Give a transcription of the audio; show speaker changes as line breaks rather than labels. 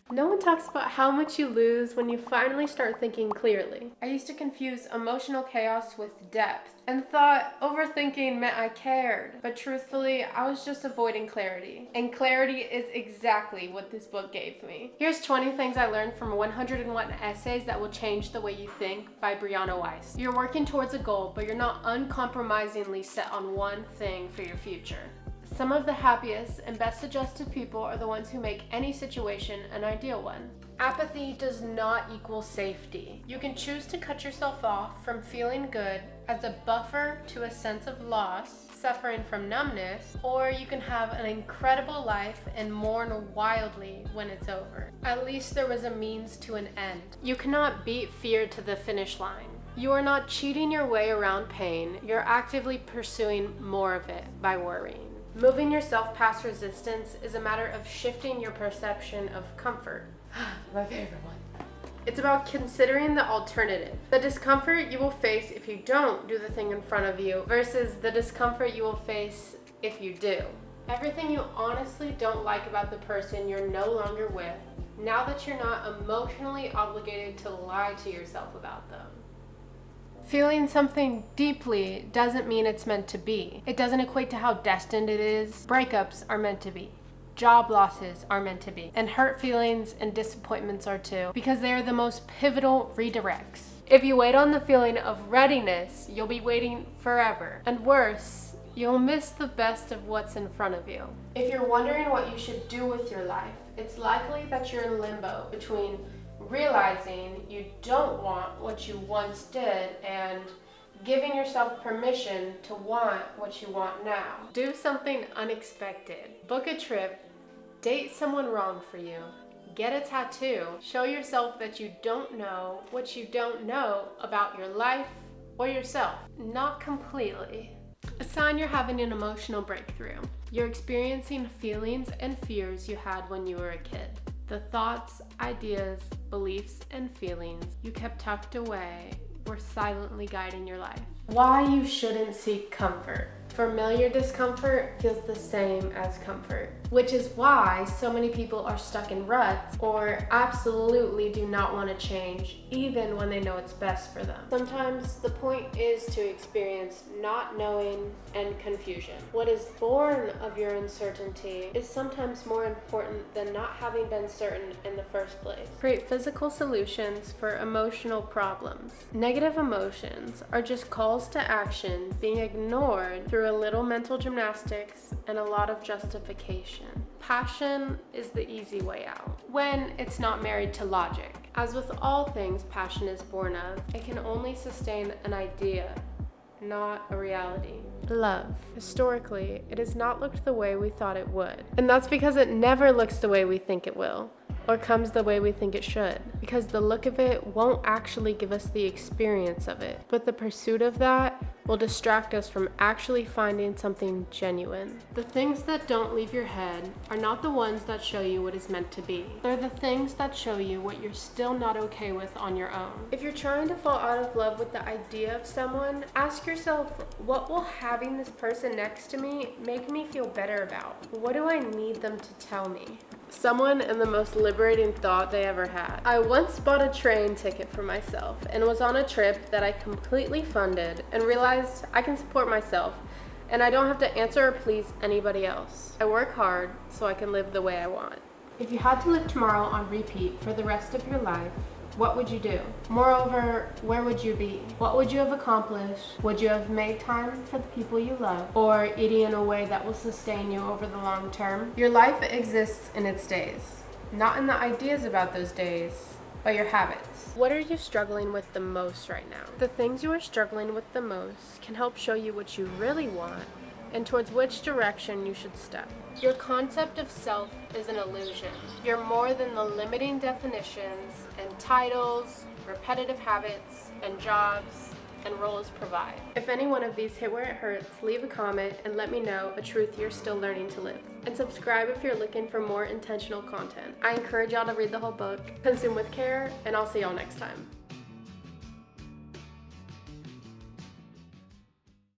No one talks about how much you lose when you finally start thinking clearly. I used to confuse emotional chaos with depth and thought overthinking meant I cared. But truthfully, I was just avoiding clarity. And clarity is exactly what this book gave me. Here's 20 things I learned from 101 Essays That Will Change the Way You Think by Brianna Weiss. You're working towards a goal, but you're not uncompromisingly set on one thing for your future. Some of the happiest and best adjusted people are the ones who make any situation an ideal one. Apathy does not equal safety. You can choose to cut yourself off from feeling good as a buffer to a sense of loss, suffering from numbness, or you can have an incredible life and mourn wildly when it's over. At least there was a means to an end. You cannot beat fear to the finish line. You are not cheating your way around pain. You're actively pursuing more of it by worrying. Moving yourself past resistance is a matter of shifting your perception of comfort. My favorite one. It's about considering the alternative. The discomfort you will face if you don't do the thing in front of you versus the discomfort you will face if you do. Everything you honestly don't like about the person you're no longer with, now that you're not emotionally obligated to lie to yourself about them. Feeling something deeply doesn't mean it's meant to be. It doesn't equate to how destined it is. Breakups are meant to be. Job losses are meant to be. And hurt feelings and disappointments are too, because they are the most pivotal redirects. If you wait on the feeling of readiness, you'll be waiting forever. And worse, you'll miss the best of what's in front of you. If you're wondering what you should do with your life, it's likely that you're in limbo between realizing you don't want what you once did and giving yourself permission to want what you want now. Do something unexpected. Book a trip. Date someone wrong for you. Get a tattoo. Show yourself that you don't know what you don't know about your life or yourself. Not completely. A sign you're having an emotional breakthrough. You're experiencing feelings and fears you had when you were a kid. The thoughts, ideas, beliefs, and feelings you kept tucked away were silently guiding your life. Why you shouldn't seek comfort. Familiar discomfort feels the same as comfort, which is why so many people are stuck in ruts or absolutely do not want to change, even when they know it's best for them. Sometimes the point is to experience not knowing and confusion. What is born of your uncertainty is sometimes more important than not having been certain in the first place. Create physical solutions for emotional problems. Negative emotions are just calls to action being ignored through a little mental gymnastics and a lot of justification. Passion is the easy way out when it's not married to logic. As with all things passion is born of, it can only sustain an idea, not a reality. Love. Historically, it has not looked the way we thought it would. And that's because it never looks the way we think it will, or comes the way we think it should. Because the look of it won't actually give us the experience of it, but the pursuit of that will distract us from actually finding something genuine. The things that don't leave your head are not the ones that show you what is meant to be. They're the things that show you what you're still not okay with on your own. If you're trying to fall out of love with the idea of someone, ask yourself, what will having this person next to me make me feel better about? What do I need them to tell me? Someone and the most liberating thought they ever had. I once bought a train ticket for myself and was on a trip that I completely funded and realized I can support myself and I don't have to answer or please anybody else. I work hard so I can live the way I want. If you had to live tomorrow on repeat for the rest of your life, what would you do? Moreover, where would you be? What would you have accomplished? Would you have made time for the people you love? Or eating in a way that will sustain you over the long term? Your life exists in its days, not in the ideas about those days, but your habits. What are you struggling with the most right now? The things you are struggling with the most can help show you what you really want and towards which direction you should step. Your concept of self is an illusion. You're more than the limiting definitions and titles, repetitive habits, and jobs and roles provide. If any one of these hit where it hurts, leave a comment and let me know a truth you're still learning to live. And subscribe if you're looking for more intentional content. I encourage y'all to read the whole book, consume with care, and I'll see y'all next time.